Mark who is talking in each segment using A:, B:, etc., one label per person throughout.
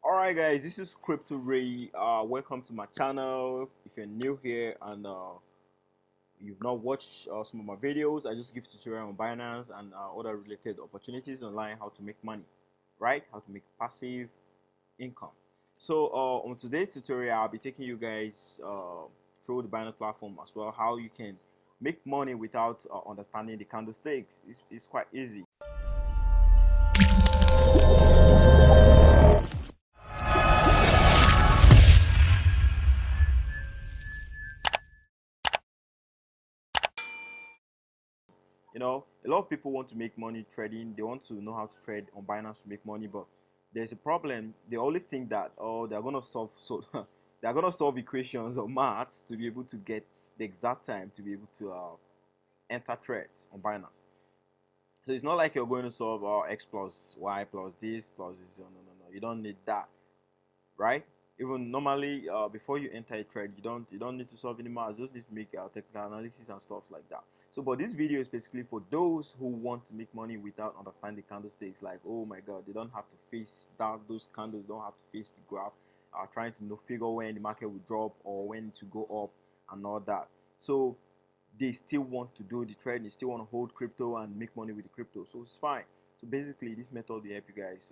A: Alright guys, this is Crypto Ray. Welcome to my channel. If you're new here and you've not watched some of my videos, I just give tutorial on Binance and other related opportunities online, how to make money, right? How to make passive income. So on today's tutorial, I'll be taking you guys through the Binance platform as well, how you can make money without understanding the candlesticks. It's quite easy. A lot of people want to make money trading. They want to know how to trade on Binance to make money, but there's a problem. They always think that they're gonna they're gonna solve equations or maths to be able to get the exact time to be able to enter trades on Binance. So it's not like you're going to solve x plus y plus this. No, no, no, no. You don't need that, right? Even normally, before you enter a trade, you don't need to solve any math. You just need to make technical analysis and stuff like that. So, but this video is basically for those who want to make money without understanding candlesticks. Like, oh my God, they don't have to face that those candles. Don't have to face the graph. Trying to figure when the market will drop or when to go up and all that. So they still want to do the trade. They still want to hold crypto and make money with the crypto. So it's fine. So basically, this method will help you guys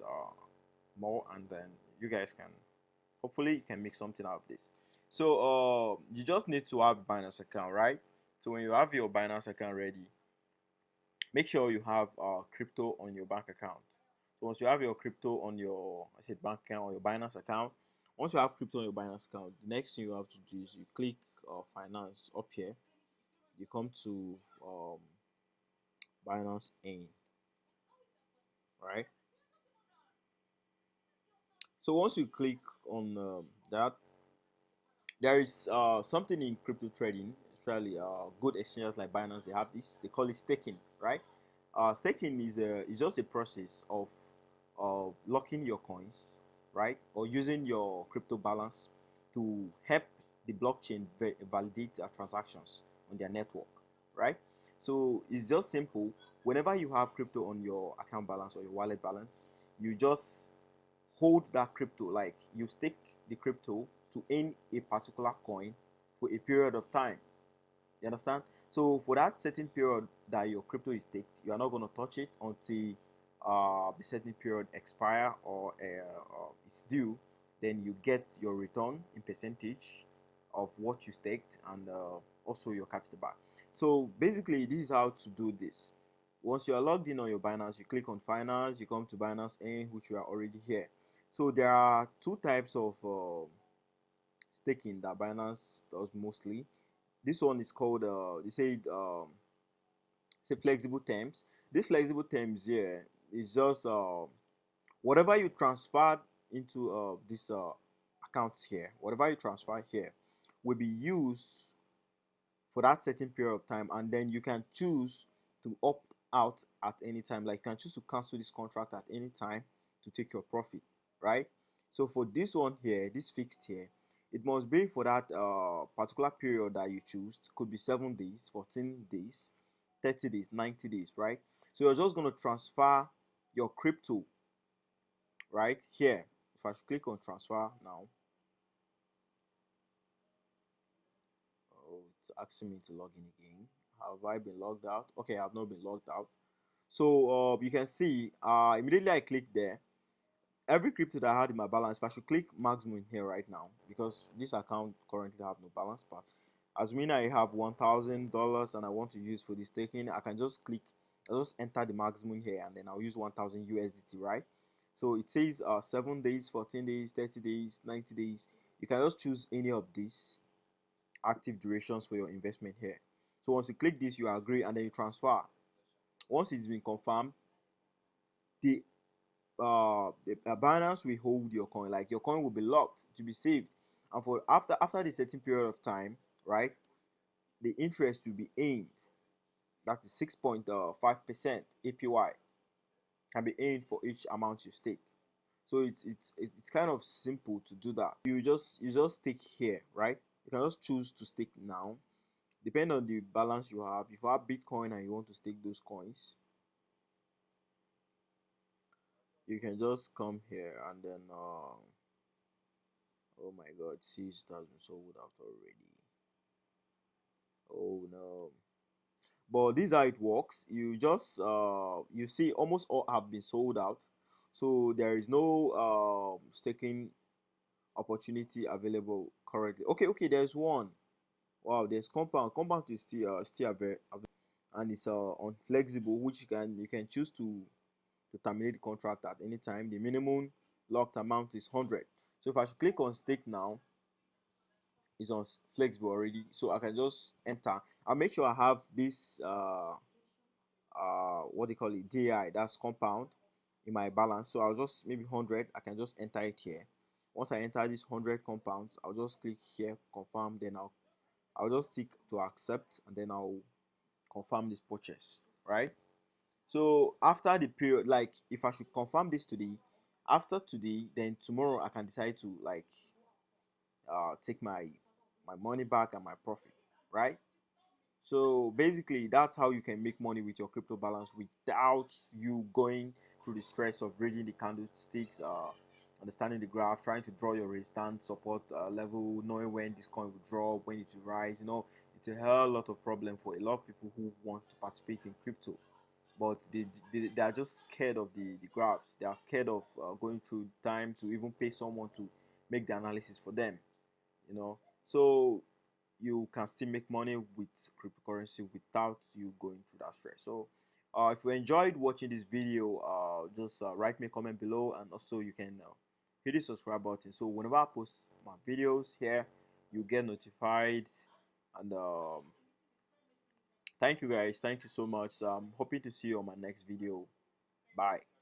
A: more, and then you guys can hopefully you can make something out of this. So you just need to have a Binance account, right? So when you have your Binance account ready, make sure you have crypto on your bank account. So once you have your crypto on your bank account or your Binance account, once you have crypto on your Binance account, the next thing you have to do is you click finance up here. You come to Binance in, right? So once you click on that, there is something in crypto trading, especially good exchanges like Binance. They have this. They call it staking, right? Staking is just a process of locking your coins, right, or using your crypto balance to help the blockchain validate transactions on their network, right? So it's just simple. Whenever you have crypto on your account balance or your wallet balance, you just hold that crypto, like you stake the crypto to earn a particular coin for a period of time. You understand? So for that certain period that your crypto is staked, you are not going to touch it until the certain period expire or it's due. Then you get your return in percentage of what you staked and also your capital back. So basically, this is how to do this. Once you are logged in on your Binance, you click on finance, you come to Binance in, which you are already here. So there are two types of staking that Binance does mostly. This one is called they say flexible terms. This flexible terms here is just whatever you transfer into this accounts here, whatever you transfer here will be used for that certain period of time, and then you can choose to opt out at any time. Like you can choose to cancel this contract at any time to take your profit, right? So for this one here, this fixed here, it must be for that particular period that you choose. It could be 7 days, 14 days, 30 days, 90 days, right? So you're just going to transfer your crypto right here. If I click on transfer now, oh, it's asking me to log in again. Have I been logged out? Okay, I've not been logged out. So you can see immediately I click there, every crypto that I had in my balance, if I should click maximum in here right now, because this account currently have no balance, but assuming I have $1,000 and I want to use for this staking, I can just click, I'll just enter the maximum here, and then I'll use 1,000 USDT, right? So it says 7 days, 14 days, 30 days, 90 days. You can just choose any of these active durations for your investment here. So once you click this, you agree, and then you transfer. Once it's been confirmed, the Binance will hold your coin. Like your coin will be locked to be saved, and for after the certain period of time, right, the interest will be earned. That is 6.5% APY can be earned for each amount you stake. So it's kind of simple to do that. You just stake here, right? You can just choose to stake now, depending on the balance you have. If you have Bitcoin and you want to stake those coins, you can just come here and then Oh my god, see, it has been sold out already. Oh no. But this is how it works. You just you see almost all have been sold out. So there is no staking opportunity available currently. Okay, okay, there's one. Wow, there's compound. Compound is still available, and it's on flexible, which you can choose to terminate the contract at any time. The minimum locked amount is 100. So if I should click on stake now, it's on flexible already. So I can just enter. I'll make sure I have this what do you call it, DI, that's compound, in my balance. So I'll just maybe 100. I can just enter it here. Once I enter this 100 compounds, I'll just click here, confirm. Then I'll just tick to accept, and then I'll confirm this purchase, right? So after the period, like if I should confirm this today, after today, then tomorrow I can decide to like take my money back and my profit, right? So basically, that's how you can make money with your crypto balance without you going through the stress of reading the candlesticks, understanding the graph, trying to draw your resistance support level, knowing when this coin will drop, when it will rise. It's a hell lot of problem for a lot of people who want to participate in crypto, but they are just scared of the graphs. They are scared of going through time to even pay someone to make the analysis for them. So you can still make money with cryptocurrency without you going through that stress. So if you enjoyed watching this video, just write me a comment below, and also you can hit the subscribe button, so whenever I post my videos here, you get notified. And thank you guys, thank you so much. So I'm hoping to see you on my next video. Bye.